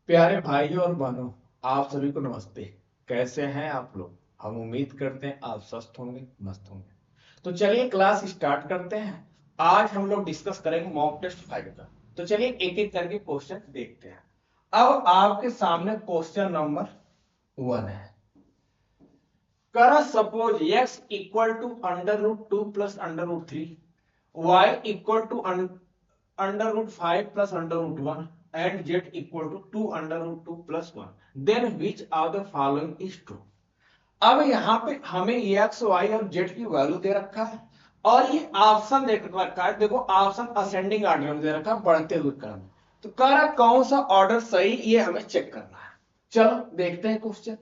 प्यारे भाइयों और बहनों, आप सभी को नमस्ते। कैसे हैं आप लोग? हम उम्मीद करते हैं आप स्वस्थ होंगे, मस्त होंगे। तो चलिए क्लास स्टार्ट करते हैं। आज हम लोग डिस्कस करेंगे मॉक टेस्ट 5 का। तो चलिए एक एक करके क्वेश्चन देखते हैं। अब आपके सामने क्वेश्चन नंबर 1 है। करा suppose x equal to under root 2 plus under root 3, y equal to under root 5 plus under root 1 and z equal to 2 under root 2 plus 1, then which of the following is true? अब यहाँ पे हमें x, y और z की value दे रखा है और ये ऑप्शन दे रखा है। देखो ऑप्शन असेंडिंग ऑर्डर में दे रखा है, बढ़ते हुए क्रम। तो कह रहा कौन सा ऑर्डर सही, ये हमें चेक करना है। चलो देखते हैं क्वेश्चन।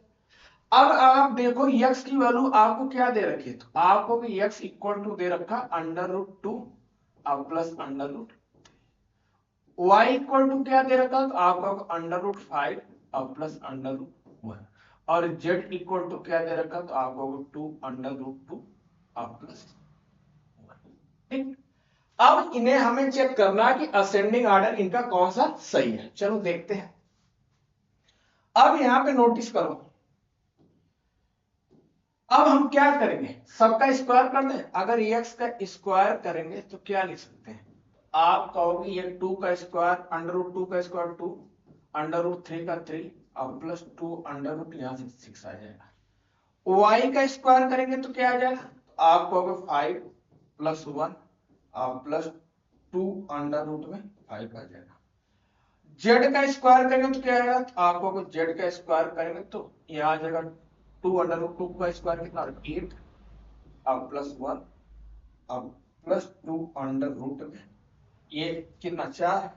अब आप देखो x की वैल्यू आपको क्या दे रखी है, तो आपको भी x इक्वल टू दे रखा अंडर रूट 2 अब plus under root, y equal to क्या दे रखा, तो आपका अंडर रूट 5 अब प्लस अंडर रूट 1 और z इक्वल टू क्या दे रखा, तो आपको 2 अंडर रूट 2 अब प्लस 1। ठीक, अब इन्हें हमें चेक करना है कि असेंडिंग ऑर्डर इनका कौन सा सही है। चलो देखते हैं। अब यहां पे नोटिस करो, अब हम क्या करेंगे, सबका स्क्वायर कर दें। अगर x का स्क्वायर करेंगे तो क्या लिख सकते हैं, आप कहोगे ये 2 का स्क्वायर अंडर रूट 2 का स्क्वायर 2 अंडर रूट 3 का 3 और प्लस 2 अंडर रूट यहां से 6 आ जाएगा। y का स्क्वायर करेंगे तो क्या आ जाएगा, तो आप कहोगे 5 प्लस 1 और प्लस 2 अंडर रूट में 5 आ जाएगा। z का स्क्वायर करेंगे तो क्या आएगा, तो आप कहोगे z का स्क्वायर करेंगे तो यहां आ जाएगा 2 अंडर रूट 2 का स्क्वायर कितना 8 अब प्लस 1 अब प्लस 2 अंडर रूट में ये कितना 4,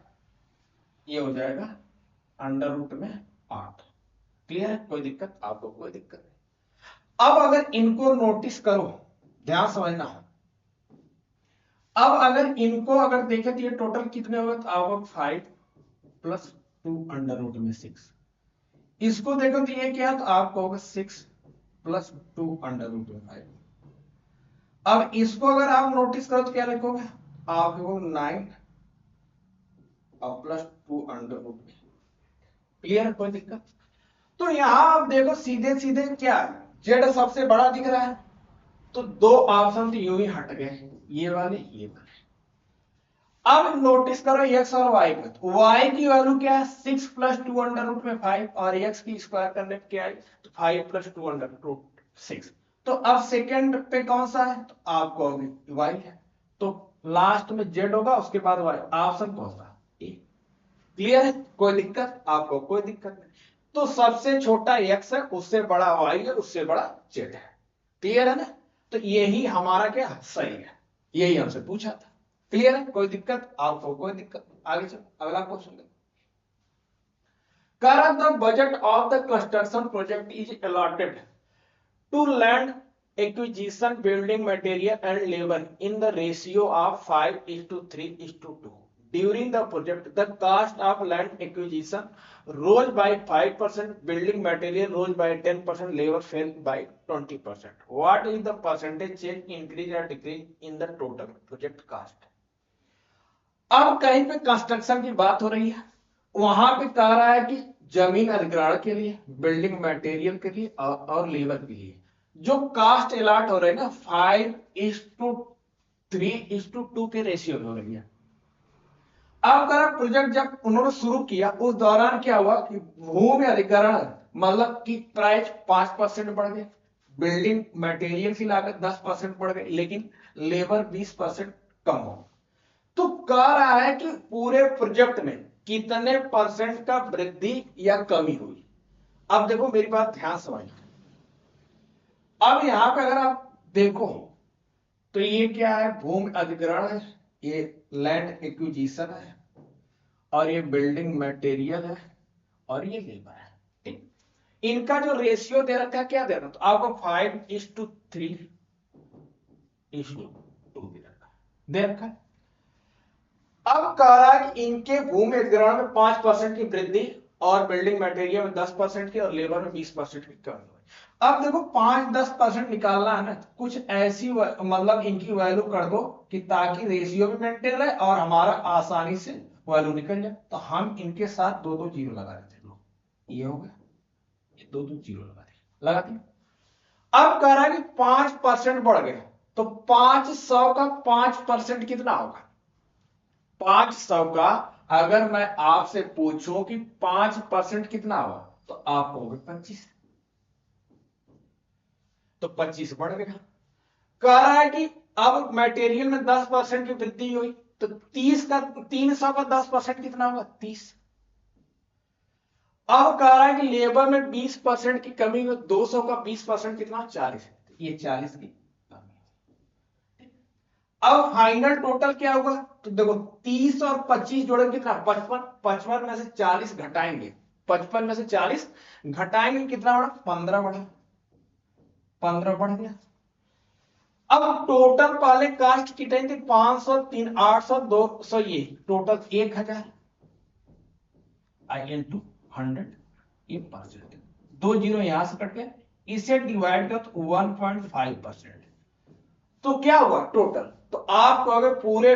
ये हो जाएगा अंडर रूट में 8। क्लियर है? कोई दिक्कत आपको? कोई दिक्कत नहीं। अब अगर इनको नोटिस करो, ध्यान समझना। अब अगर इनको अगर देखें तो ये टोटल कितने हो गए, तो आपको 5 प्लस 2 अंडर रूट में 6। इसको देखो तो ये क्या है, तो आप कहोगे 6 प्लस 2 अंडर रूट में 5। अब इसको अगर आप नोटिस करो तो क्या लिखोगे, आप लिखोगे 9 और प्लस 2 अंडर रूट में। क्लियर है? कोई दिक्कत? तो यहां आप देखो सीधे सीधे क्या जेड सबसे बड़ा दिख रहा है, तो दो ऑप्शन तो यूं ही हट गए, ये वाले ये वाले। अब नोटिस करो x और y को, तो y की वैल्यू क्या है 6 प्लस 2 अंडर रूट में 5 और x की स्क्वायर करने पे क्या है, तो 5 प्लस 2 अंडर रूट 6। तो अब सेकंड पे कौन सा है, तो आप कहोगे y है, तो लास्ट में z होगा उसके बाद y। ऑप्शन कौन सा, ए। क्लियर है? कोई दिक्कत आपको? कोई दिक्कत नहीं। तो सबसे छोटा x है, उससे बड़ा y है, उससे बड़ा z है। क्लियर है ना? तो यही हमारा क्या सही है, यही हमसे पूछा था। क्लियर है? कोई दिक्कत आपको? कोई दिक्कत? आगे चलो अगला question. Current the budget of the construction project is allotted to land acquisition, building material and labor in the ratio of 5:3:2. During the project, the cost of land acquisition rose by 5%, building material rose by 10%, labor fell by 20%. What is the percentage change, increase or decrease in the total project cost? अब कहीं पे construction की बात हो रही है, वहां पे कह रहा है कि जमीन अधिग्रहण के लिए, बिल्डिंग मटेरियल के लिए और लेबर के लिए जो कास्ट अलॉट हो रहे हैं ना 5:3:2 के रेशियो में हो रही है। अब अगर प्रोजेक्ट जब उन्होंने शुरू किया उस दौरान क्या हुआ कि भूमि अधिग्रहण मतलब कि प्राइस 5% बढ़ गए, बिल्डिंग मटेरियल की लागत 10% बढ़ गई, लेकिन लेबर 20% कम हो। तो कह रहा है कि पूरे प्रोजेक्ट में कितने परसेंट का वृद्धि या कमी हुई। अब देखो मेरी बात ध्यान समझिए। अब यहां पे अगर आप देखो तो ये क्या है, भूमि अधिग्रहण है, ये लैंड एक्विजिशन है और ये बिल्डिंग मटेरियल है और ये लेबर है। ठीक, इनका जो रेशियो दे रखा है क्या दे रखा, तो आपको 5:3:2 दे रखा है। अब कह रहा है कि इनके भूमि अधिग्रहण में 5% की वृद्धि और बिल्डिंग मटेरियल में 10% की और लेबर में 20% की कमी। अब देखो 5-10% निकालना है ना, कुछ ऐसी मतलब इनकी वैल्यू कर दो कि ताकि रेशियो भी मेंटेन रहे और हमारा आसानी से वैल्यू निकल जाए। तो हम इनके साथ दो जीरो लगा देते हैं। ये हो गया, ये दो जीरो लगा दिया। अब कह रहा है कि 5% बढ़ गया, तो 500 का 5% कितना होगा? 500 का अगर मैं आपसे पूछूं कि 5% कितना होगा, तो आप कहोगे 25, तो 25 बढ़ गया। कह रहा है कि अब मटेरियल में 10% की वृद्धि हुई, तो 300 का 10% कितना होगा? 30। अब कह रहा है कि लेबर में 20% की कमी हुई, 200 का 20% कितना? 40। ये 40 की कमी। अब फाइनल टोटल क्या होगा? तो देखो 30 और 25 जोड़े कितना? 55। 55 में से 40 घटाएंगे, 55 में से 40 घटाएंगे, कितना बढ़ा? 15 बढ़ा, 15 बढ़ गया। अब टोटल पहले कास्ट कितनी थी? 500, 3, 800, 200, ये टोटल 1000 आई टू 100, ये परसेंट। 2 जीरो यहां से कट गए, इसे डिवाइड करो तो 1.5%। तो क्या हुआ टोटल? तो आप कहोगे पूरे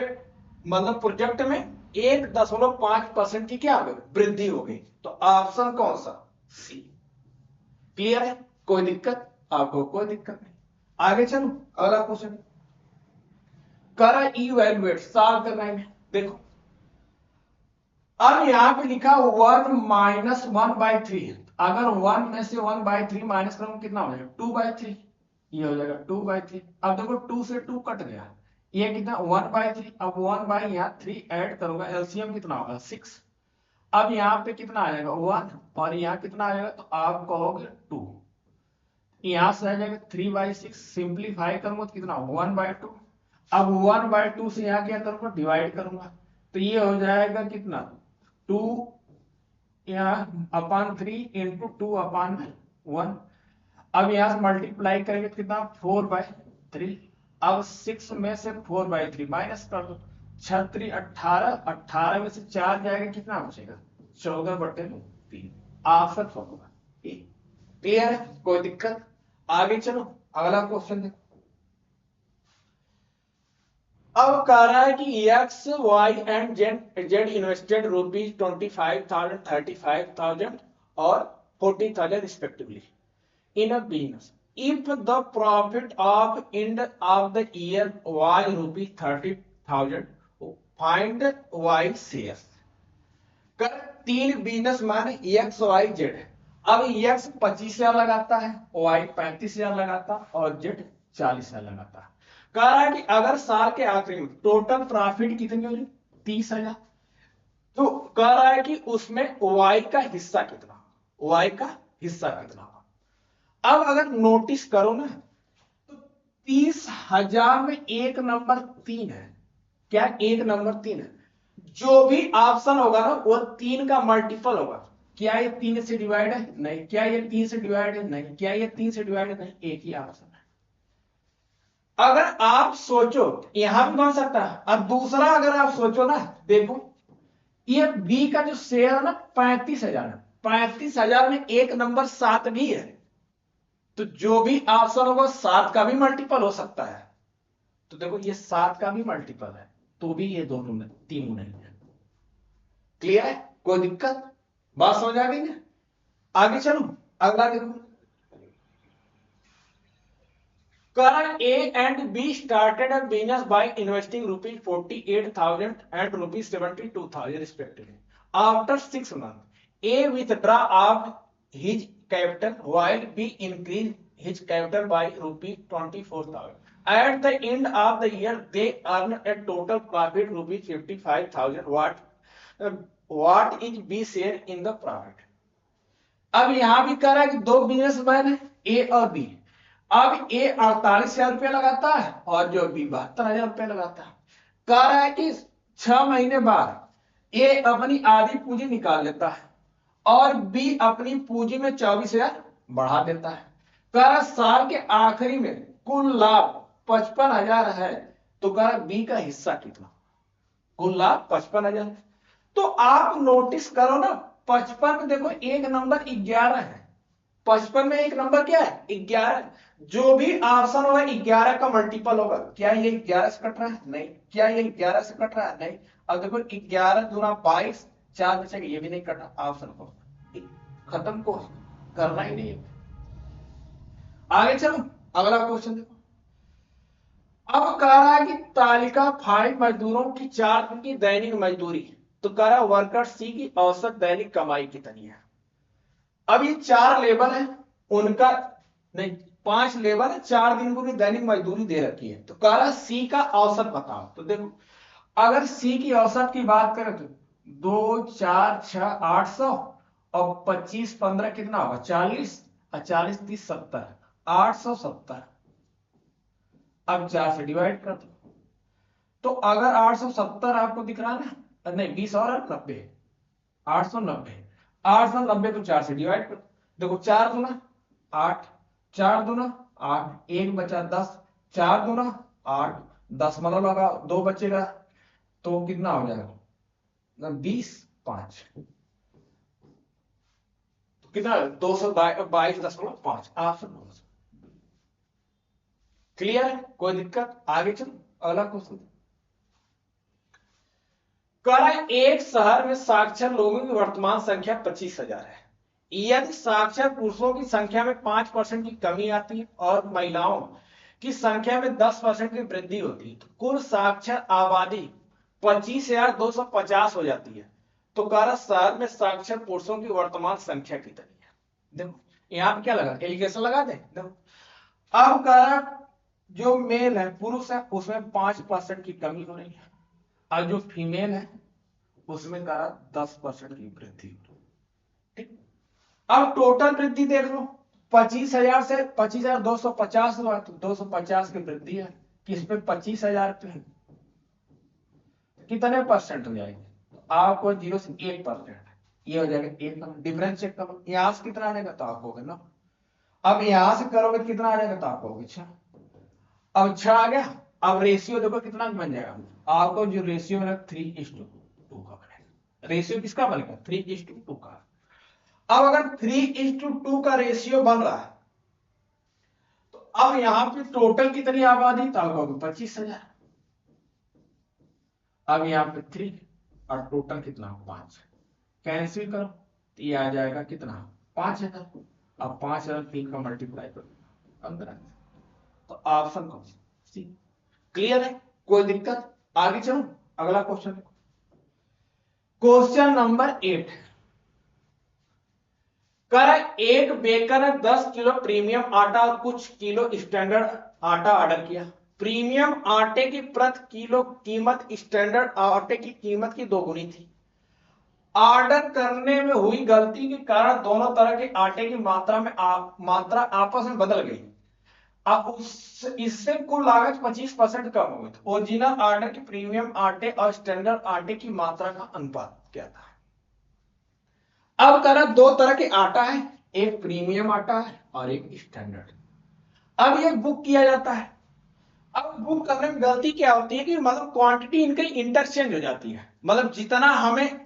मतलब प्रोजेक्ट में 1.5% की क्या हो गई? वृद्धि हो गई। तो ऑप्शन कौन सा? सी। क्लियर है? कोई दिक्कत आपको? कोई दिक्कत नहीं। आगे चलो, अगला क्वेश्चन करा इवैल्यूएट, सॉल्व करना है। देखो अब यहां पे लिखा 1 माइनस 1/3, अगर 1 में से 1/3 माइनस करूंगा कितना हो जाएगा? 2/3, ये हो जाएगा 2/3। अब देखो 2 से 2 कट गया, ये कितना? 1/3। अब 1/3 ऐड करूंगा, एलसीएम कितना होगा? 6। अब यहाँ पे कितना आ जाएगा? 1, और यहाँ कितना आ जाएगा? तो आप कहोगे 2, यहां से आ जाएगा 3/6, सिंप्लीफाई करूंगा तो कितना? 1/2। अब 1/2 से यहाँ क्या करूंगा? डिवाइड करूंगा, तो ये हो जाएगा कितना? 2 यहाँ अपॉन 3 इंटू 2/1। अब यहां से मल्टीप्लाई करेंगे तो कितना? 4/3। अब 6 में से 4/3 माइनस कर दो, 36 18, 18 में से 4 जाएगा, कितना बचेगा? 14/3। ऑप्शन होगा। क्लियर है? कोई दिक्कत? आगे चलो, अगला क्वेश्चन देखो। अब कह रहा है कि X Y and Z invested ₹25,000, 35,000 और 40,000 respectively in a business. If the profit of end of the year was ₹30,000, find Y shares. कर 3 businessman X Y Z है। अब एक्स 25,000 लगाता है, वाई 35,000 लगाता और जेड 40,000 लगाता है। कह रहा है कि अगर साल के आखिरी में टोटल प्रॉफिट कितनी होगी? 30,000। तो कह रहा है कि उसमें वाई का हिस्सा कितना? वाई का हिस्सा कितना? अब अगर नोटिस करो ना, तो 30,000 में एक नंबर 3 है। क्या? एक नंबर 3 है। जो भी ऑप्शन होगा ना वो 3 का मल्टीपल होगा। क्या ये 3 से डिवाइड है? नहीं। क्या ये 3 से डिवाइड है? नहीं। क्या ये 3 से डिवाइड है? नहीं। एक ही ऑप्शन है। अगर आप सोचो यहां भी बन सकता है, और दूसरा अगर आप सोचो ना, देखो ये बी का जो शेयर है ना 35,000 है, 35,000 में एक नंबर 7 भी है, तो जो भी ऑप्शन होगा 7 का भी मल्टीपल हो सकता है। तो देखो ये 7 का भी मल्टीपल है, तो भी ये दोनों में तीनों नहीं है। क्लियर है? कोई दिक्कत? बात समझ आ गई ना? आगे चलो, अगला देखो। Current A and B started a business by investing ₹48,000 and ₹72,000 respectively. After 6 months, A withdraw of his capital while B increased his capital by ₹24,000. At the end of the year, they earned a total profit ₹55,000. What is B share in the profit? अब यहां भी कह रहा है कि दो businessman है, ए और बी। अब ए 48,000 रुपया लगाता है और जो बी 72,000 रुपया लगाता है। कह रहा है कि 6 महीने बाद ए अपनी आधी पूंजी निकाल लेता है और बी अपनी पूंजी में 24,000 बढ़ा देता है। कह रहा साल के आखिरी में कुल लाभ 55,000 है, तो कह रहा बी का हिस्सा कितना? कुल लाभ 55,000 है। तो आप नोटिस करो ना, 55 में देखो एक नंबर 11 है, 55 में एक नंबर क्या है? 11। जो भी ऑप्शन होगा 11 का मल्टीपल होगा। क्या ये 11 से कट रहा है? नहीं। क्या ये 11 से कट रहा है? नहीं। अब देखो 11 दूना 22, 4 बचेगा, ये भी नहीं कट रहा ऑप्शन को। खत्म, को करना ही नहीं है। आगे चलो, अगला क्वेश्चन देखो। अब कह रहा है कि तालिका 5 मजदूरों की 4 दिन की दैनिक मजदूरी, तो कह रहा वर्कर सी की औसत दैनिक कमाई कितनी है। अब ये 4 लेबर है, उनका नहीं 5 लेबर है, 4 दिन को भी दैनिक मजदूरी दे रखी है, तो कह रहा सी का औसत बताओ। तो देखो, अगर सी की औसत की बात करें तो 2 4 6 800 और 25 15 कितना होगा 40 और 40 30 70 870। अब 4 से डिवाइड कर दो, तो अगर 870 आपको दिख रहा है ना, नहीं 20 और 90, 890, 890 को 4 से डिवाइड कर, देखो 4 दूना 8, 4 दूना 8, एक बचा 10, 4 दूना 8, 10 मतलब लगा 2 बचेगा, तो कितना हो जाएगा 20 5, तो कितना 222.5 ऑप्शन। क्लियर है, कोई दिक्कत, आगे चलो अगला क्वेश्चन। कह रहा है एक शहर में साक्षर लोगों की वर्तमान संख्या 25,000 है। यदि साक्षर पुरुषों की संख्या में 5% की कमी आती है और महिलाओं की संख्या में 10% की वृद्धि होती है, तो कुल साक्षर आबादी 25,250 हो जाती है। तो कह रहा शहर में साक्षर पुरुषों की वर्तमान संख्या कितनी है। देखो यहां पे क्या लगा, एलिगेशन लगा दे। देखो अब कह रहा जो मेल है पुरुष है उसमें 5% की कमी हो रही है, और जो फीमेल है उसमें कहा 10% की वृद्धि। ठीक, अब टोटल वृद्धि देख लो, 25,000 से 25,250 हुआ, तो 250 की वृद्धि है, किसमें 25,000 पे कितने परसेंट हो जाएंगे, तो आपको 0 से 1%, ये हो जाएगा 1, डिफरेंस चेक करो, यहां से कितना आ जाएगा तो आपको होगा 9। अब यहां से करोगे तो कितना आ जाएगा तो आपको होगा 6। अब 6 आ गया, अब रेशियो देखो कितना बन जाएगा, आपको जो रेशियो है 3:2 का बनेगा। रेशियो किसका बनेगा 3:2 का। अब अगर 3:2 का रेशियो बन रहा है, तो अब यहां पे टोटल कितनी आबादी, तो आपको 25,000। अब यहां पे 3 और टोटल कितना 5, कैंसिल करो तो ये आ जाएगा कितना 5,000। अब 5,000 3 का मल्टीप्लाई करो 15, तो ऑप्शन कौन सी। क्लियर है, कोई दिक्कत, आगे चलो अगला क्वेश्चन। क्वेश्चन नंबर 8, कर एक बेकर ने 10 किलो प्रीमियम आटा और कुछ किलो स्टैंडर्ड आटा ऑर्डर किया। प्रीमियम आटे की प्रति किलो कीमत स्टैंडर्ड आटे की कीमत की दोगुनी थी। ऑर्डर करने में हुई गलती के कारण दोनों तरह के आटे की मात्रा आपस में बदल गई। अब इससे कुल लागत 25% कम हो गई। ओरिजिनल ऑर्डर की प्रीमियम आटे और स्टैंडर्ड आटे की मात्रा का अनुपात क्या था। अब करा दो तरह के आटा है, एक प्रीमियम आटा है और एक स्टैंडर्ड। अब ये बुक किया जाता है। अब बुक करने में गलती क्या होती है कि मतलब क्वांटिटी इनकी इंटरचेंज हो जाती है, मतलब जितना हमें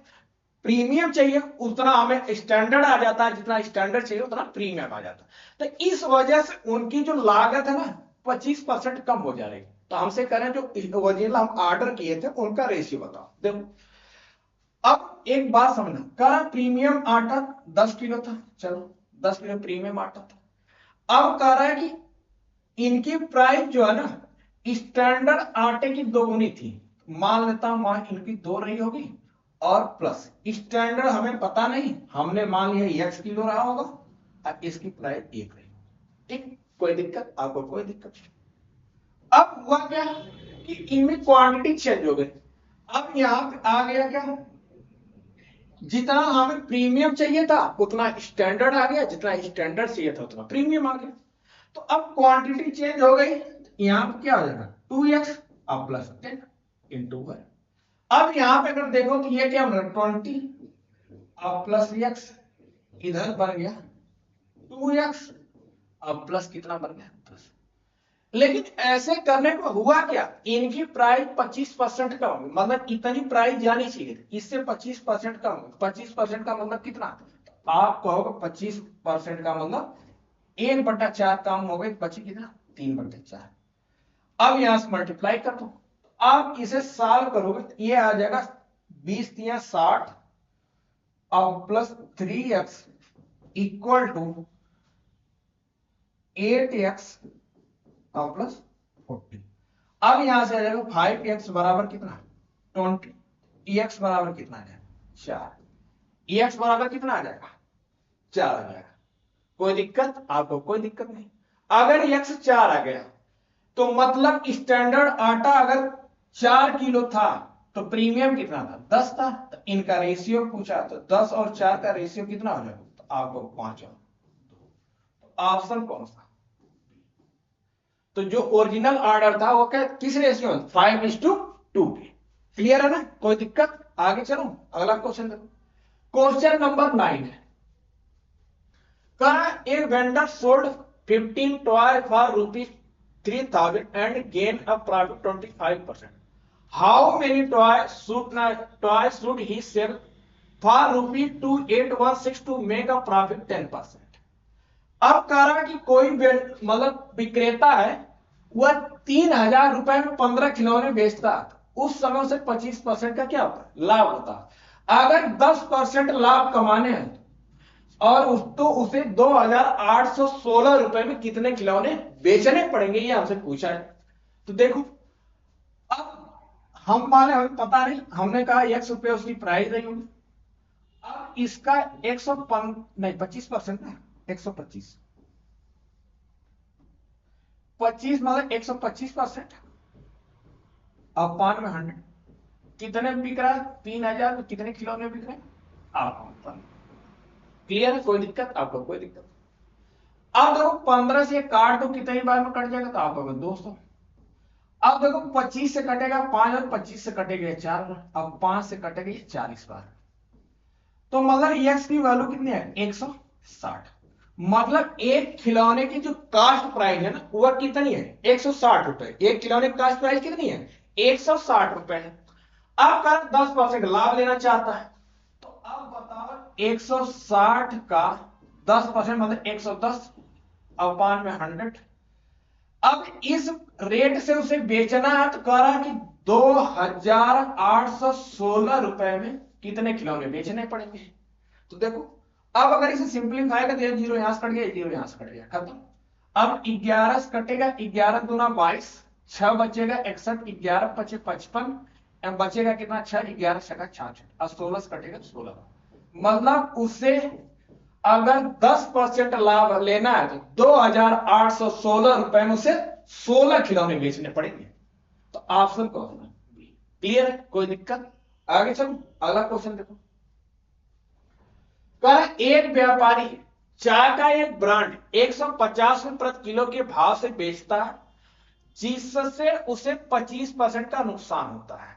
प्रीमियम चाहिए उतना हमें स्टैंडर्ड आ जाता है, जितना स्टैंडर्ड चाहिए उतना प्रीमियम आ जाता है। तो इस वजह से उनकी जो लागत है ना 25% कम हो जा रही है। तो हमसे करें जो ओरिजिनल हम ऑर्डर किए थे उनका रेशियो बताओ। देखो अब एक बात समझना, करा प्रीमियम आटा 10 किलो था, चलो 10 किलो प्रीमियम आटा था। अब कह रहा है कि इनकी प्राइस जो है ना स्टैंडर्ड आटे की दोगुनी थी। मान लेता हूं वहां इनकी 2 रही होगी और प्लस स्टैंडर्ड हमें पता नहीं, हमने मान लिया x किलो रहा होगा और इसकी प्राइस 1 रही। ठीक, कोई दिक्कत आपको, कोई दिक्कत। अब हुआ क्या कि इनमें क्वांटिटी चेंज हो गई। अब यहां पे आ गया क्या, जितना हमें प्रीमियम चाहिए था उतना स्टैंडर्ड आ गया, जितना स्टैंडर्ड चाहिए था उतना प्रीमियम आ गया। तो अब क्वांटिटी चेंज हो गई, यहां पे क्या हो जाएगा 2x और प्लस 10 इंटू 1। अब यहां पे अगर देखो तो ये क्या बन रहा 20 और प्लस x, इधर बन गया 2x और प्लस कितना बन गया 10। लेकिन ऐसे करने पर हुआ क्या, इनकी प्राइस 25% कम होगी, मतलब इतनी प्राइस जानी चाहिए, इससे 25% कम होगी। 25% का मतलब कितना, आप कहोगे 25% का मतलब 1/4 कम हो गई, बची कितना 3/4। अब यहां से मल्टीप्लाई कर दो, आप इसे सॉल्व करोगे तो ये आ जाएगा 20 × 60 और plus 3x equal to 8x और प्लस 40। अब यहां से आ जाएगा 5x बराबर कितना 20, ex बराबर कितना आ जाएगा 4, ex बराबर कितना आ जाएगा 4 आ जाएगा। कोई दिक्कत आपको? कोई दिक्कत नहीं। अगर x 4 आ गया तो मतलब स्टैंडर्ड आटा अगर 4 किलो था तो प्रीमियम कितना था 10 था। तो इनका रेशियो पूछा तो 10 और 4 का रेशियो कितना हो जाएगा तो आपको 5 हो। तो ऑप्शन कौन सा? तो जो ओरिजिनल ऑर्डर था वो क्या किस रेशियो में 5:2 पे। क्लियर है ना? कोई दिक्कत? आगे चलो अगला क्वेश्चन देखो। क्वेश्चन नंबर 9 है। कहा एक vendor sold 15 toy for ₹3,000 and gain a profit 25%. How many toy should he sell for ₹2816 to make a profit 10%. अब कह रहा कि कोई मतलब विक्रेता है वह 3,000 रुपए में 15 खिलौने बेचता है। उस समय उसे 25% का क्या होता है लाभ होता है। अगर 10% लाभ कमाने हैं और उसे 2,816 रुपए में कितने खिलौने बेचने पड़ेंगे ये हमसे पूछा है। तो देखो अब हम माने हमें पता नहीं, हमने कहा ₹100 उसकी प्राइस रही होगी। अब इसका 25% ना 125 मतलब 125%। अब पान में 100 कितने बिक रहा है 3,000 में कितने खिलौने बिक रहे हैं आपको क्लियर है? कोई दिक्कत आपको? कोई दिक्कत? अब देखो 15 से काट दो कितनी बार में कट जाएगा तो आपको 200। अब देखो 25 से कटेगा 5 और 25 से कटेगा 4 बार। अब 5 से कटेगा 40 बार। तो मतलब x की वैल्यू कितनी है 160। मतलब एक खिलौने की जो कास्ट प्राइस है ना वह कितनी है 160 रुपए। एक खिलौने की कास्ट प्राइस कितनी है 160 रुपए है। अब कर 10% लाभ लेना चाहता है तो अब बताओ 160 का 10% मतलब 110 अपान में 100। अब इस रेट से उसे बेचना है तो कह रहा है कि 2,816 रुपए में कितने खिलौने बेचने पड़ेंगे। तो देखो अब अगर इसे सिंप्लीफाई कर दिया 0 यहां से कट गया 0 यहां से कट गया खत्म। अब 11 से कटेगा 11 दूना 22 6 बचेगा 61 11 पचे 55 बचेगा कितना 6 11 छका 66 और 16 से कटेगा 16। मतलब उसे अगर 10% लाभ लेना है तो 2,816 रुपए में उसे 16 खिलौने बेचने पड़ेंगे। तो ऑप्शन कौन है? क्लियर है? कोई दिक्कत? आगे चलो अगला क्वेश्चन देखो। कर एक व्यापारी चाय का एक ब्रांड 150 रुपए प्रति किलो के भाव से बेचता है जिससे उसे 25% का नुकसान होता है।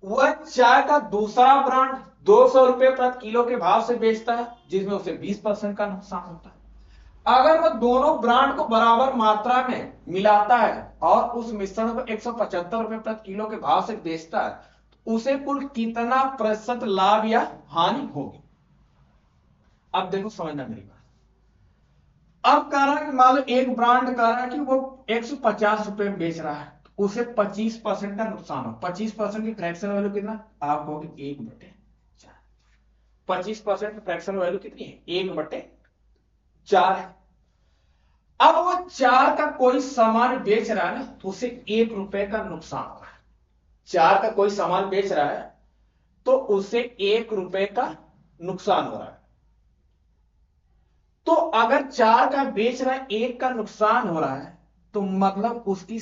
वह चाय का दूसरा ब्रांड 200 रुपए प्रति किलो के भाव से बेचता है जिसमें उसे 20% का नुकसान होता है। अगर वह दोनों ब्रांड को बराबर मात्रा में मिलाता है और उस मिश्रण को 175 रुपए प्रति किलो के भाव से बेचता है तो उसे कुल कितना प्रतिशत लाभ या हानि होगी। अब देखो समझना मेरी बात। अब कह रहा है कि मान लो एक ब्रांड कह रहा है कि वो 150 रुपए में बेच रहा है तो उसे 25% का नुकसान हो। 25% की फ्रैक्शन वैल्यू कितना आप कहोगे 1/4। 25% की फ्रैक्शन वैल्यू कितनी है 1/4 है। अब वो 4 का कोई सामान बेच रहा है ना तो उसे 1 रुपए का नुकसान हो रहा है। 4 का कोई सामान बेच रहा है तो उसे 1 रुपए का नुकसान हो रहा है। तो अगर 4 का बेच रहा है 1 का नुकसान हो रहा है तो मतलब उसकी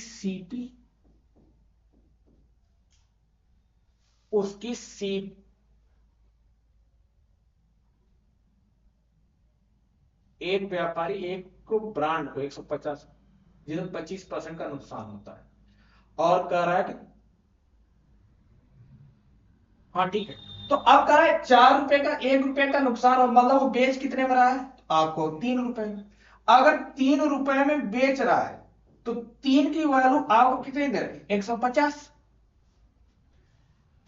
एक व्यापारी एक को ब्रांड को 150 जिसमें 25% का नुकसान होता है और कह रहा है कि हाँ ठीक है। तो अब कह रहा है 4 रुपए का 1 रुपए का नुकसान और मतलब वो बेच कितने में रहा है आपको 3 रुपए में। अगर 3 रुपए में बेच रहा है तो 3 की वैल्यू आपको कितनी दे रही 150।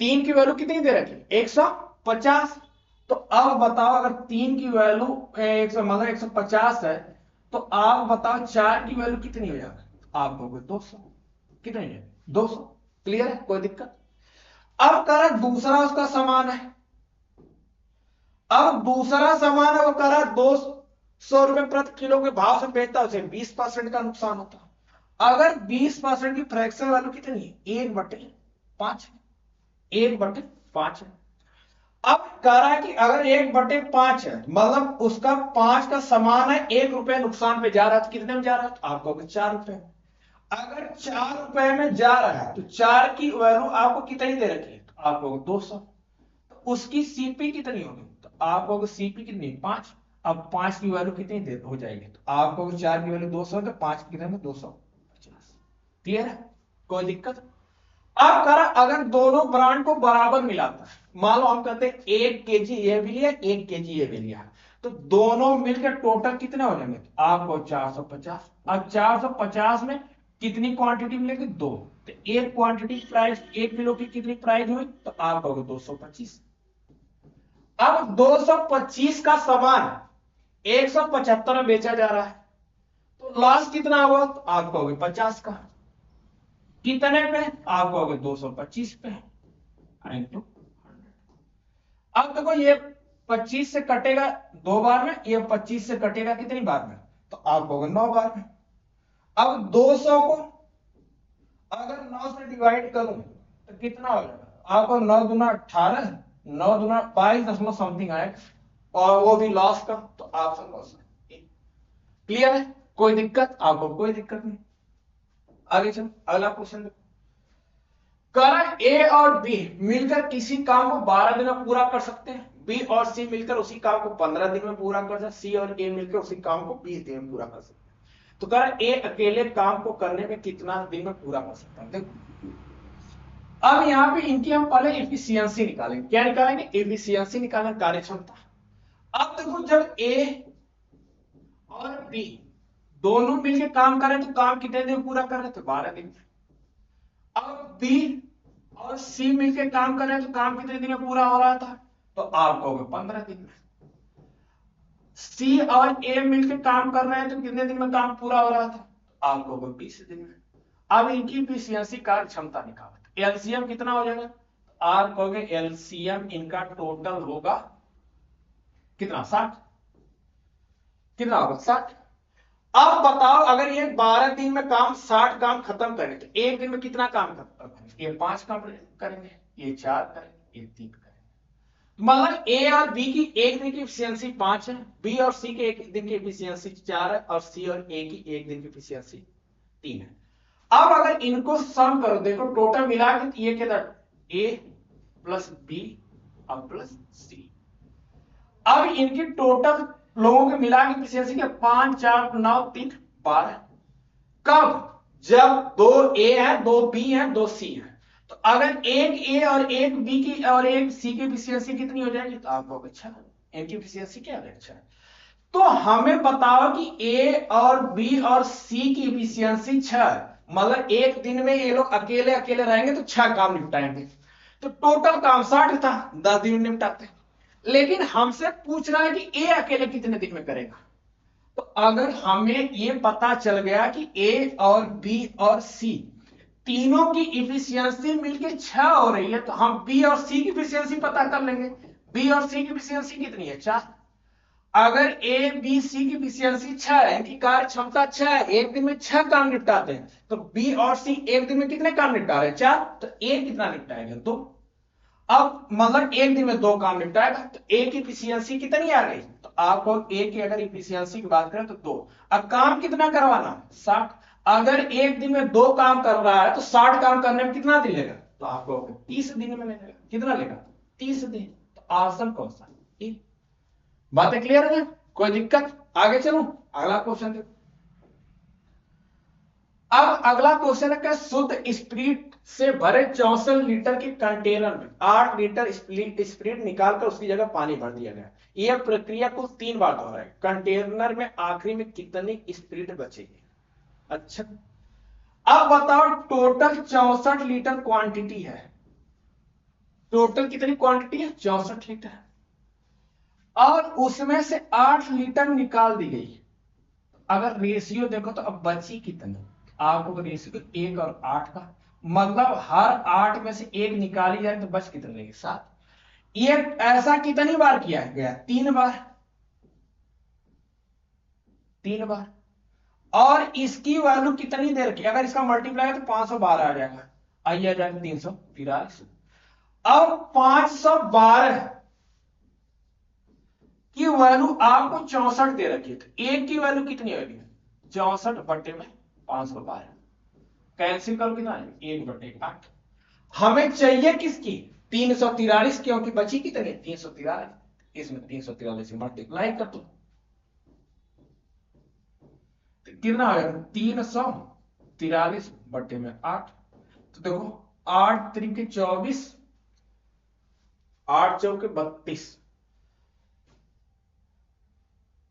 3 की वैल्यू कितनी दे रखी 150। तो अब बताओ अगर 3 की वैल्यू 100 मतलब 150 है तो आप बताओ 4 की वैल्यू कितनी हो जाएगा आप कहोगे 200। कितनी है 200। क्लियर है? कोई दिक्कत? अब कह रहा दूसरा उसका समान है। अब दूसरा सामान है वो करा 200 रुपए प्रति किलो के भाव से बेचता, उसे 20% का नुकसान होता। अगर 20% की फ्रैक्शन वैल्यू कितनी है, 1/5 है, 1/5 है। अब कह रहा है कि अगर 1/5 है, मतलब उसका 5 का समान है, 1 रुपए नुकसान पे जा रहा है, तो कितने में जा रहा है, तो आपको 4 रुपए। अगर 4 रुपए में जा रहा है तो 4 की वैल्यू आपको कितनी दे रखी है, तो आपको 200। तो उसकी सीपी कितनी होगी, तो आपको सीपी कितनी, 5। अब 5 की वैल्यू कितनी दे हो जाएगी, तो आपको 4 की वैल्यू 200 तो 5 की कितने, 250। क्लियर है, कोई दिक्कत। अब करा अगर दोनों ब्रांड को बराबर मिलाता है, मान लो हम कहते हैं 1 केजी ये भी लिया, 1 केजी ये भी लिया, तो दोनों मिलकर टोटल कितने हो जाएंगे, आपको 450। अब 450 में कितनी क्वांटिटी मिलेगी, 2। तो एक क्वांटिटी प्राइस 1 किलो की कितनी प्राइस हुई, तो आपको 225। अब 225 का सामान 175 में बेचा जा रहा है, तो लॉस कितना हुआ, तो आपको 50 का। कितने पे, आपको 225 पे इंटू 100। अब देखो ये 25 से कटेगा 2 बार में, ये 25 से कटेगा कितनी बार में, तो आपको 9 बार में। अब 200 को अगर 9 से डिवाइड करूं तो कितना हो जाएगा, आपको 9 दूना 18, 9 दूना 22 समथिंग आएगा, और वो भी लॉस का, तो ऑप्शन लॉस। क्लियर है, कोई दिक्कत, आपको कोई दिक्कत नहीं। आगे चलो अगला क्वेश्चन देखो। कर ए और बी मिलकर किसी काम को 12 दिन में पूरा कर सकते हैं, बी और सी मिलकर उसी काम को 15 दिन में पूरा कर सकते हैं, सी और ए मिलकर उसी काम को 20 दिन में पूरा कर सकते हैं। तो कर ए अकेले काम को करने में कितना दिन में पूरा कर सकता है, देखो। अब यहां पे इनकी हम पहले एफिशिएंसी निकालेंगे, क्या निकालेंगे, एफिशिएंसी निकालेंगे, कार्यक्षमता। अब देखो जब ए और बी दोनों मिलकर काम करें तो काम कितने दिन में पूरा कर रहे थे, 12 दिन में। अब बी और सी मिलकर काम कर रहे हैं तो काम कितने दिन में पूरा हो रहा था, तो आप कहोगे 15 दिन में। सी और ए मिलकर काम कर रहे हैं तो कितने दिन में काम पूरा हो रहा था, तो आप कहोगे 20 दिन में। अब इनकी एफिशिएंसी कार्य क्षमता निकालो, एलसीएम कितना हो जाएगा, आप कहोगे एलसीएम इनका टोटल होगा कितना, 60। कितना होगा, 60। अब बताओ अगर ये 12 दिन में काम 60 काम खत्म करें तो एक दिन में कितना काम खत्म करेंगे, ये 5 काम करेंगे, ये 4 करेंगे, ये 3 करेंगे। मतलब ए और बी की एक दिन की एफिशिएंसी 5 है, बी और सी के एक दिन की एफिशिएंसी 4 है, और सी और ए की एक दिन की एफिशिएंसी 3 है। अब अगर इनको सम करो, देखो टोटल मिला के ये कितना, ए प्लस बी और प्लस सी। अब इनकी टोटल लोगों के मिला के एफिशिएंसी क्या, 5 4 9 3 12। कब, जब 2 ए है 2 बी है 2 सी है। तो अगर एक ए और एक बी की और एक सी की एफिशिएंसी कितनी हो जाएगी, तो आपको अच्छा इनकी एफिशिएंसी क्या है, अच्छा। तो हमें बताओ कि ए और बी और सी की एफिशिएंसी 6, मतलब एक दिन में ये लोग अकेले अकेले रहेंगे तो 6 काम निपटाएंगे। तो टोटल काम 60 था, 10 दिन में निपटाते। लेकिन हमसे पूछ रहा है कि ए अकेले कितने दिन में करेगा। तो अगर हमें ये पता चल गया कि ए और बी और सी तीनों की इफिशियंसी मिलके 6 हो रही है, तो हम बी और सी की इफिशियंसी पता कर लेंगे। बी और सी की इफिशियंसी कितनी है, 4। अगर ए बी सी की इफिशियंसी 6 है, इनकी कार्य क्षमता 6 है, एक दिन में 6 काम निपटाते हैं, तो बी और सी एक दिन में कितने काम निपटा रहे हैं, 4। तो ए कितना निपटाएगा, 2। अब मतलब एक दिन में 2 काम निपटाएगा, तो ए की इफिशियंसी कितनी आ गई, तो आपको ए की अगर इफिशियंसी की बात करें तो 2। अब काम कितना करवाना, 60। अगर एक दिन में 2 काम कर रहा है तो 60 काम करने में कितना दिन लेगा, तो आपको 30 दिन में लेगा। कितना लेगा, 30 दिन। तो ऑप्शन कौन सा, ए। बातें क्लियर है, कोई दिक्कत, आगे चलो अगला क्वेश्चन देखो। अब अगला क्वेश्चन है, शुद्ध स्प्रिट से भरे 64 लीटर के कंटेनर में 8 लीटर स्प्रिट निकालकर उसकी जगह पानी भर दिया गया। यह प्रक्रिया को 3 बार दोहराए, कंटेनर में आखिरी में कितनी स्प्रिट बचेगी। अच्छा, अब बताओ टोटल 64 लीटर क्वांटिटी है, टोटल कितनी क्वांटिटी है, 64 लीटर, और उसमें से 8 लीटर निकाल दी गई। अगर रेशियो देखो तो अब बची कितनी, आपको रेशियो 1 और 8 का, मतलब हर 8 में से 1 निकाली जाए तो बच कितने रहेगी, 7। ये ऐसा कितनी बार किया गया? 3 बार, 3 बार। और इसकी वैल्यू कितनी देर की? अगर इसका मल्टीप्लाई है तो 512 आ जाएगा, आइए आ जाएगा 343। अब 512 की वैल्यू आपको 64 दे रखी है, तो एक की वैल्यू कितनी होगी? 64/512। कैंसिल करो, कितना है? 1/8। हमें चाहिए किसकी? 343, क्योंकि बची कितनी? 343। इसमें 343 मल्टीप्लाई कर दो, कितना आएगा? 343/8। तो देखो, 8×3 = 24, 8×4 = 32,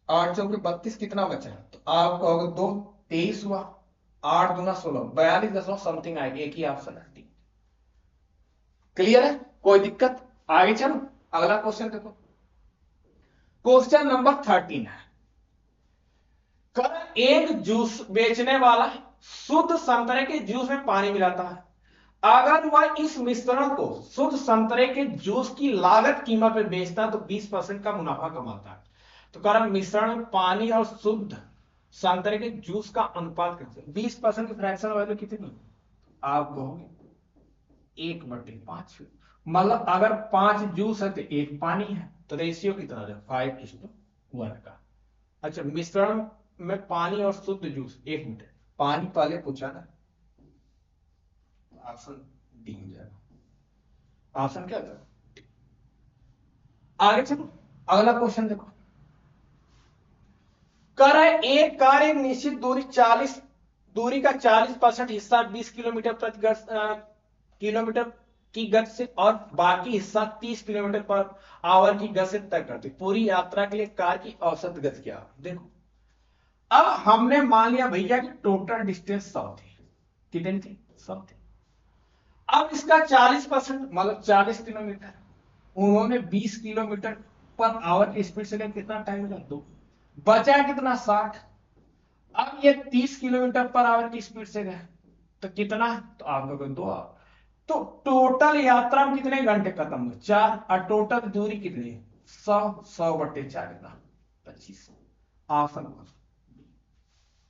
8×4 = 32, कितना बचा? तो आप कहोगे 2, 23 हुआ। 8×2 = 16, 42 समथिंग आएगी, एक ही ऑप्शन है। क्लियर है? कोई दिक्कत? आगे चलो, अगला क्वेश्चन देखो। क्वेश्चन नंबर 13 है, कर एक जूस बेचने वाला शुद्ध संतरे के जूस में पानी मिलाता है। अगर वह इस मिश्रण को शुद्ध संतरे के जूस की लागत कीमत पे बेचता है तो 20% का मुनाफा कमाता है। तो कारण मिश्रण में पानी और शुद्ध संतरे के जूस का अनुपात कितना? 20% की फ्रैक्शन वैल्यू कितनी? आप कहोगे 1/5। मतलब अगर 5 जूस है तो 1 पानी है, तो रेशियो कितना है? 5:1 का। अच्छा, मिश्रण में पानी और शुद्ध जूस, 1 मिनट, पानी पहले पूछा ना, ऑप्शन डी हो जाएगा। ऑप्शन क्या था? आगे चलो, अगला क्वेश्चन देखो। कर है एक कार एक निश्चित दूरी का 40% हिस्सा 20 किलोमीटर प्रति किलोमीटर की गति से और बाकी हिस्सा 30 किलोमीटर पर आवर की गति से तय करती। पूरी यात्रा के लिए कार की औसत गति क्या? देखो, अब हमने मान लिया भैया कि टोटल डिस्टेंस 100 थी। कितनी थी? 100 थी। अब इसका 40% मतलब 40 किलोमीटर, उन्होंने 20 किलोमीटर पर आवर की स्पीड से कितना टाइम लगा? 2। बचा कितना? 60। अब ये 30 किलोमीटर पर आवर की स्पीड से गए तो कितना? तो आप लोग 2 आवर। तो टोटल यात्रा में कितने घंटे खत्म हुए? 4। और टोटल दूरी कितनी? 100। 100/4 कितना? 25। ऑप्शन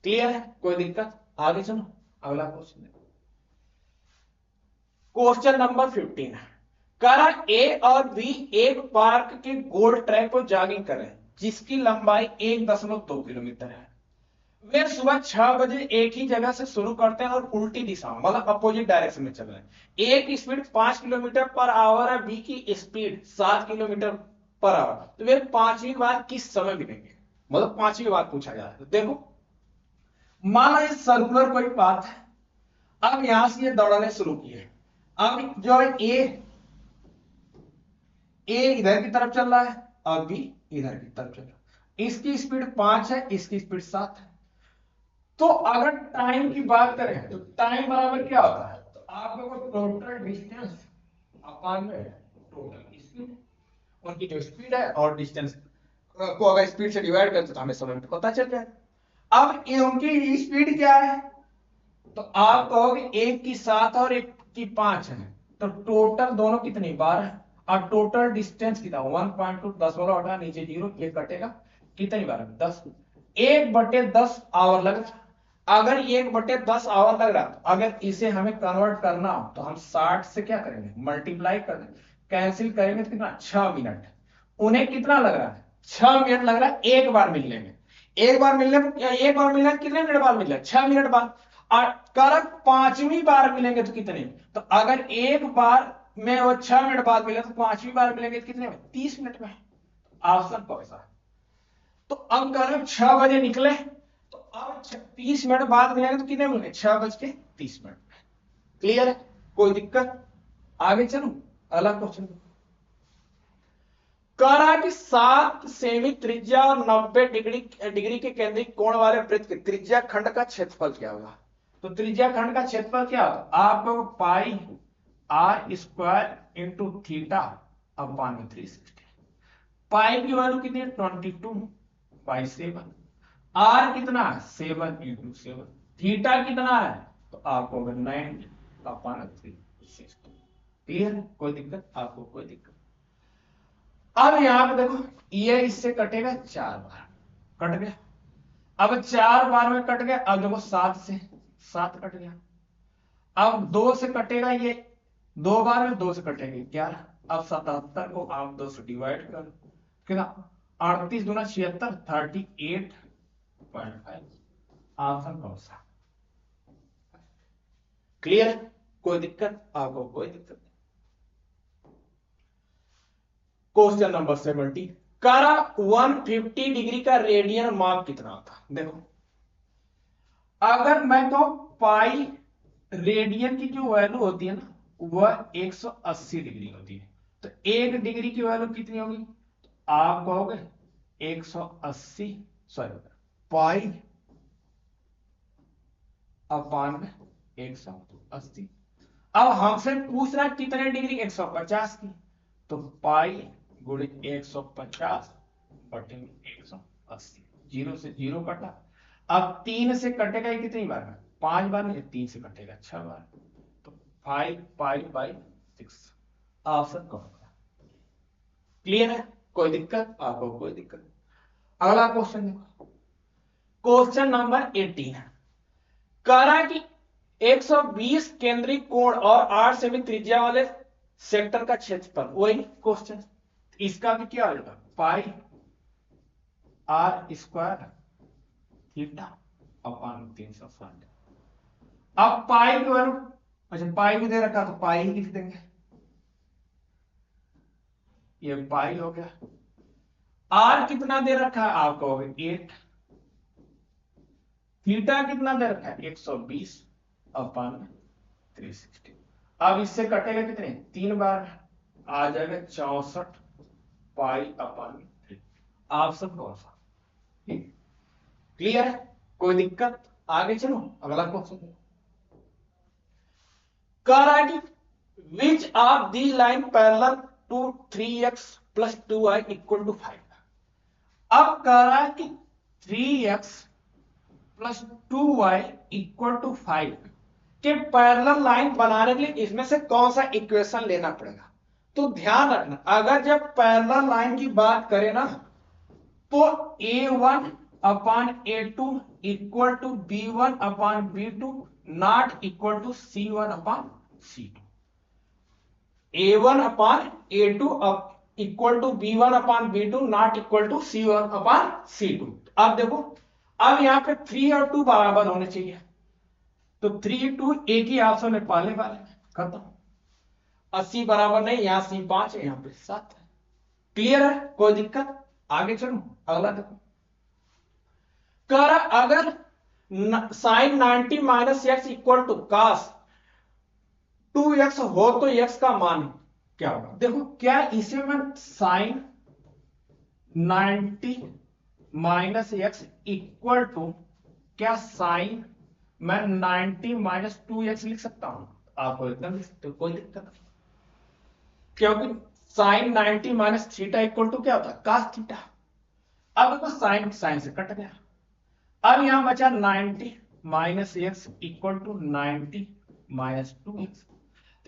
क्लियर है? कोई दिक्कत? आगे चलो, अगला क्वेश्चन देखो। क्वेश्चन नंबर 15 है, कारण ए और बी एक पार्क के गोल ट्रैक पर जॉगिंग कर रहे हैं जिसकी लंबाई 1.2 किलोमीटर है। वे सुबह 6 बजे एक ही जगह से शुरू करते हैं और उल्टी दिशा मतलब अपोजिट डायरेक्शन में चल रहे हैं। ए की स्पीड 5 किलोमीटर पर आवर है, बी की स्पीड 7 किलोमीटर पर आवर। तो वे पांचवी बार किस समय मिलेंगे? मतलब पांचवी बार पूछा जा रहा है। तो देखो, माना ये सर्कुलर कोई पाथ है, अब यहां से ये दौड़ने शुरू किए। अब जो ए इधर की तरफ चल रहा है और बी इधर की तरफ चल रहा है। इसकी स्पीड 5 है, इसकी स्पीड 7 है। तो अगर टाइम की बात करें तो टाइम बराबर क्या होता है? तो आप लोगों को टोटल डिस्टेंस अपॉन में टोटल स्पीड, उनकी जो स्पीड है और डिस्टेंस को अगर स्पीड से डिवाइड करते तो हमें समय में पता चल जाए। अब उनकी स्पीड क्या है? तो आप कहोगे एक की 7 और एक की 5 है, तो टोटल दोनों कितनी? 12। और टोटल डिस्टेंस कितना? 1.2। 10 वाला हटा, नीचे 0, ये कटेगा, कितनी बार? 10। 1/10 आवर लग रहा। अगर 1/10 आवर लग रहा, तो अगर इसे हमें कन्वर्ट करना हो तो हम 60 से क्या करेंगे? मल्टीप्लाई कर देंगे, कैंसिल करेंगे तो कितना? 6 मिनट। उन्हें कितना लग रहा है? 6 मिनट लग रहा है एक बार मिलने में। एक बार मिलने में, एक बार मिलने में कितने मिनट बाद मिल रहा है? 6 मिनट बाद। और करेक्ट पांचवी बार मिलेंगे तो कितने? तो अगर एक बार में वो 6 मिनट बाद मिले तो पांचवी बार मिलेंगे तो कितने में? 30 मिनट में। ऑप्शन कौन सा? तो अब करें 6 बजे निकले तो अब 30 मिनट बाद मिलेंगे तो कितने मिलेंगे? 6:30 क्लियर है? कोई दिक्कत? आगे चलूं, अगला क्वेश्चन। कह रहा है कि 7 सेमी त्रिज्या और 90 डिग्री के केंद्रिक कोण वाले वृत्त के त्रिज्या खंड का क्षेत्रफल क्या होगा? तो त्रिज्या खंड का क्षेत्रफल क्या होगा? आपको pi r square into theta upon में 360। पाई की वैल्यू कितनी है? 22/7। आर कितना है? 7 × 7। थीटा कितना है? तो आपको 9 अपॉन 360। क्लियर है? कोई दिक्कत? आपको कोई दिक्कत? अब यहां पे देखो ये इससे कटेगा 4 बार, कट गया। अब 4 बार में कट गया। अब देखो 7 से 7 कट गया। अब 2 से कटेगा ये, 2 बार में 2 से कटेंगे 11। अब 77 को आप 2 से डिवाइड कर कितना, 38 दूना 76, 38.5। ऑप्शन कौन सा? क्लियर? कोई दिक्कत आपको? कोई दिक्कत नहीं। क्वेश्चन नंबर 70, करा 150 डिग्री का रेडियन माप कितना होता? देखो अगर मैं तो पाई रेडियन की जो वैल्यू होती है ना वह 180 डिग्री होती है, तो 1 डिग्री की वैल्यू कितनी होगी? तो आप कहोगे 180, सॉरी पाई अपान में 180। अब हमसे पूछ रहा है कितने डिग्री, 150 की, तो पाई गुणे 150 बटे 180, 0 से 0 कटा। अब 3 से कटेगा ये कितनी बार में? 5 बार में। 3 से कटेगा 6 बार, तो 5 पाई बाई 6। ऑप्शन कौन सा? क्लियर है? कोई दिक्कत आपको? कोई दिक्कत? अगला क्वेश्चन देखो, क्वेश्चन नंबर 18, करा कि 120 केंद्रीय कोण और 8 सेमी त्रिज्या वाले सेक्टर का क्षेत्रफल, वही क्वेश्चन। इसका भी क्या होगा? पाई आर स्क्वायर थीटा अपान 360। अब पाई की वैल्यू, अच्छा पाई भी दे रखा तो पाई ही लिख देंगे, ये पाई हो गया। आर कितना दे रखा है आपको? 8। थीटा कितना दे रखा है? 120 अपान 360। अब इससे कटेगा कितने? 3 बार, आ जाएगा 64 पाई अपान 3। ऑप्शन कौन सा? क्लियर है? कोई दिक्कत? आगे चलो अगला क्वेश्चन। कराटी which of the line parallel to 3x plus 2y equal to 5। अब कह रहा है कि 3x plus 2y equal to 5 के पैरेलल लाइन बनाने के लिए इसमें से कौन सा इक्वेशन लेना पड़ेगा? तो ध्यान रखना, अगर जब पैरेलल लाइन की बात करें ना तो a1 upon a2 equal to b1 upon b2 not equal to c1 upon c2। a1 upon a2 equal to b1 upon b2 not equal to c1 upon c2। अब देखो, अब यहां पे 3 और 2 बराबर होने चाहिए, तो 3 2 एक ही ऑप्शन में पाले वाले खत्म। 80 बराबर नहीं, यहां सी 5 है, यहां पे 7 है। क्लियर है? कोई दिक्कत? आगे चलो अगला देखो, कर अगर sine 90 minus X equal to cos 2x हो तो x का मान क्या होगा? देखो क्या इसे मैं sine 90 minus X equal to, क्या साइन मैं 90 माइनस 2x लिख सकता हूं? आपको एकदम लिख सकते हो, कोई दिक्कत नहीं, क्योंकि sine 90 minus theta equal to क्या होता है? Cos theta. अब देखो साइन साइन से कट गया, अब यहां बचा 90 minus X equal to 90 minus 2x।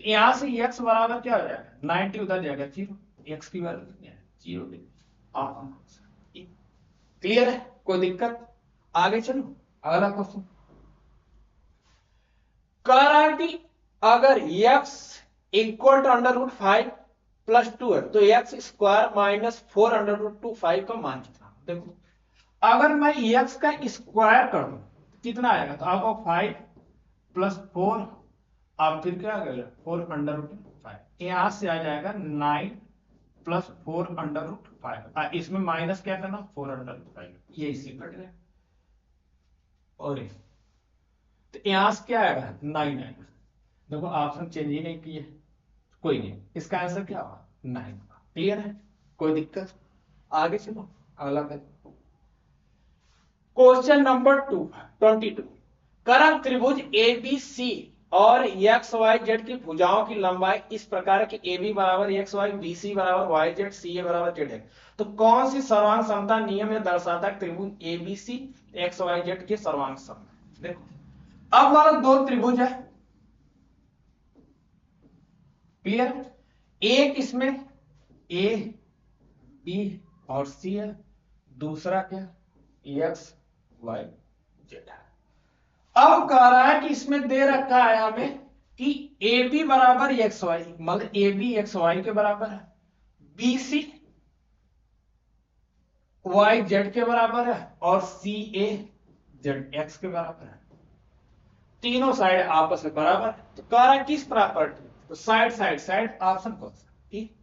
तो यहां से x बराबर क्या हो जाएगा? 90 उधर जाएगा 0, x की वैल्यू कितनी है? 0। क्लियर है? कोई दिक्कत? आगे चलो अगला क्वेश्चन। कह रहा है कि अगर x equal to under root 5 plus 2 है तो x square minus 4 under root 2 5 का मान कितना? देखो अगर मैं x का स्क्वायर कर दूं कितना आएगा? तो आपको 5 प्लस 4, आप फिर क्या करेगा? 4 अंडर रूट 5, यहां से आ जाएगा 9 प्लस 4 अंडर रूट 5। इसमें माइनस क्या करना? 4 अंडर रूट 5, ये इसी कट गया। और तो यहां से क्या आएगा? 9 आएगा। देखो ऑप्शन चेंज ही नहीं किए, कोई नहीं, इसका आंसर क्या होगा? 9। क्लियर है? कोई दिक्कत? आगे चलो अगला क्वेश्चन नंबर 22, करम त्रिभुज ABC और एक्स वाई जेड की भुजाओं की लंबाई इस प्रकार की AB बराबर एक्स वाई, BC बराबर वाई जेड, CA बराबर जेड है, तो कौन सी सर्वांग समता नियम यह दर्शाता है त्रिभुज ABC एक्स वाई जेड के सर्वांग समता? देखो अब वाला 2 त्रिभुज है, क्लियर? एक इसमें A बी और सी है, दूसरा क्या एक्स वाई जेड है। अब कह रहा है कि इसमें दे रखा है हमें कि ए बी बराबर एक्स वाई, मतलब ए बी एक्स वाई के बराबर है, बी सी वाई जेड के बराबर है और सी ए जेड एक्स के बराबर है। तीनों साइड आपस में बराबर है। तो कह रहा है किस प्रॉपर्टी, तो साइड साइड साइड ऑप्शन कौन सा ठीक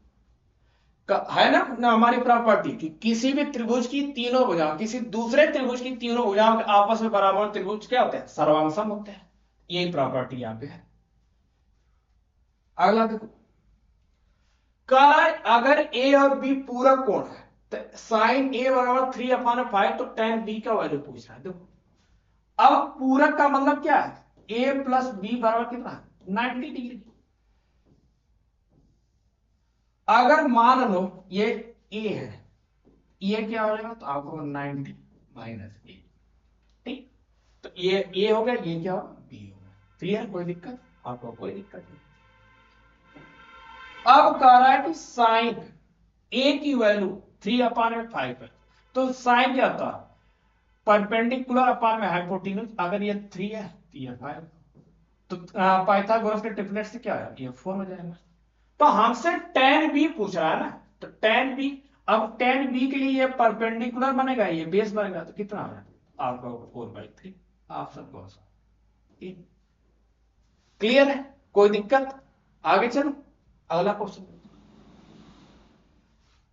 है ना हमारी प्रॉपर्टी कि किसी भी त्रिभुज की तीनों भुजाओं, किसी दूसरे त्रिभुज की तीनों भुजाओं के आपस में बराबर त्रिभुज क्या होते हैं, सर्वांसम होते हैं। यही प्रॉपर्टी यहां पे है। अगला देखो, कह रहा है अगर ए और बी पूरक कोण है तो साइन ए बराबर 3/5, तो tan बी का वैल्यू पूछ रहा है। देखो अब पूरक का मतलब क्या है, ए प्लस बी बराबर कितना, 90 डिग्री। अगर मान लो ये ए है, ये क्या हो जाएगा, तो आपको 90 माइनस ए, ठीक। तो ये ए हो गया, ये क्या होगा, बी हो गया। क्लियर, कोई दिक्कत, आपको कोई दिक्कत नहीं। अब कह रहा है कि साइन ए की वैल्यू 3/5 है, तो साइन क्या था, परपेंडिकुलर अपान में हाइपोटेन्यूज, अगर ये 3 है तो ये 5, तो पाइथागोरस के ट्रिपलेट से क्या है, ये 4 हो जाएगा। तो हमसे tan b पूछ रहा है ना, तो tan b, अब tan b के लिए ये परपेंडिकुलर बनेगा, ये बेस बनेगा, तो कितना है आपका 4/3, ऑप्शन कौन सा, क्लियर है, कोई दिक्कत, आगे चलो अगला क्वेश्चन।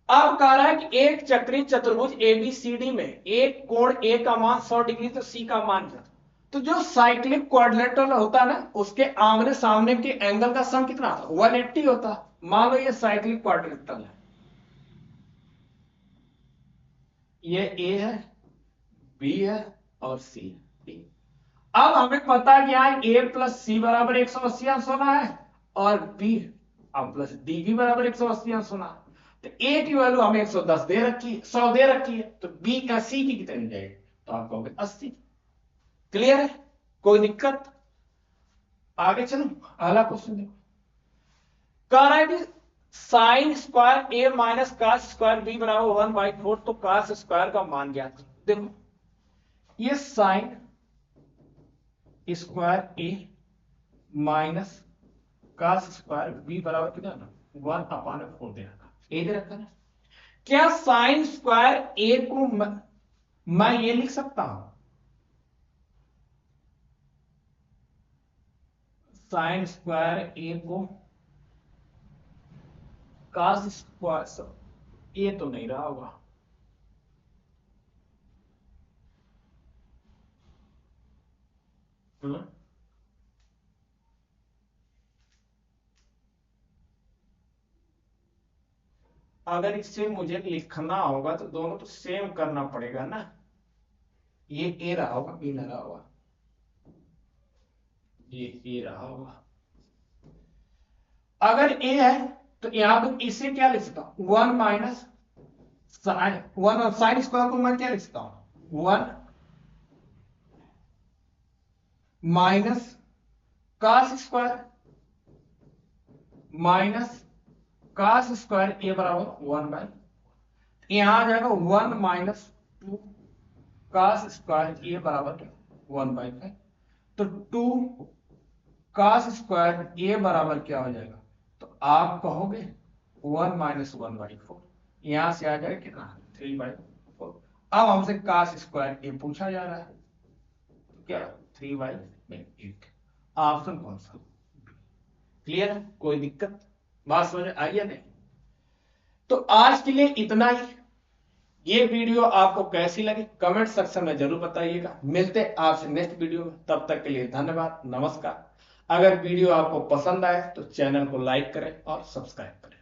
अब कह रहा है कि एक चक्रीय चतुर्भुज एबीसीडी में एक कोण ए का मान 100 डिग्री, तो सी का मान क्या, तो जो साइक्लिक क्वाड्रिलेटरल होता है ना, उसके आमने सामने के एंगल का सम कितना होता, 180 होता। मान लो ये साइक्लिक क्वाड्रिलेटरल है, ये ए है, बी है और सी है। अब हमें पता क्या है, ए प्लस सी बराबर 180 अंश होना है और बी अब प्लस डी भी बराबर 180 अंश होना है। तो ए की वैल्यू हमें 110 दे रखी है, 100 दे रखी है, तो बी का सी की कितनी जाएगी, तो आप कहोगे 80। क्लियर है, कोई दिक्कत, आगे चलो अगला क्वेश्चन देखो। कह रहा है कि साइन स्क्वायर ए माइनस कास स्क्वायर बी बराबर 1/4, तो कास स्क्वायर का मान ज्ञात करो। देखो ये साइन स्क्वायर ए माइनस कास स्क्वायर बी बराबर कितना ना 1/4 दे रखा, ए दे रखा ना। क्या साइन स्क्वायर ए को मैं ये लिख सकता हूं, साइन स्क्वायर ए को कास स्क्वायर, ये तो नहीं रहा होगा, अगर इससे मुझे लिखना होगा तो दोनों तो सेम करना पड़ेगा ना, ये ए रहा होगा, बी न रहा होगा, ये ए रहा होगा। अगर ए है तो यहां पर इसे क्या लिख सकता हूं, 1 माइनस साइन 1 और साइन स्क्वायर को मैं क्या लिख सकता हूं, 1 minus cos square minus cos square A बराबर 1/, यहां आ जाएगा 1 माइनस 2 कास स्क्वायर ए बराबर 1/5, तो 2 कास स्क्वायर ए बराबर क्या हो जाएगा, तो आप कहोगे 1 माइनस 1/4, यहां से आ जाएगा कितना 3/4। अब हमसे कास स्क्वायर ए पूछा जा रहा है, तो क्या 3/8, ऑप्शन कौन सा, क्लियर है, कोई दिक्कत, बात समझ आई है नहीं। तो आज के लिए इतना ही। ये वीडियो आपको कैसी लगी कमेंट सेक्शन में जरूर बताइएगा। मिलते आपसे नेक्स्ट वीडियो में, तब तक के लिए धन्यवाद, नमस्कार। अगर वीडियो आपको पसंद आए तो चैनल को लाइक करें और सब्सक्राइब करें।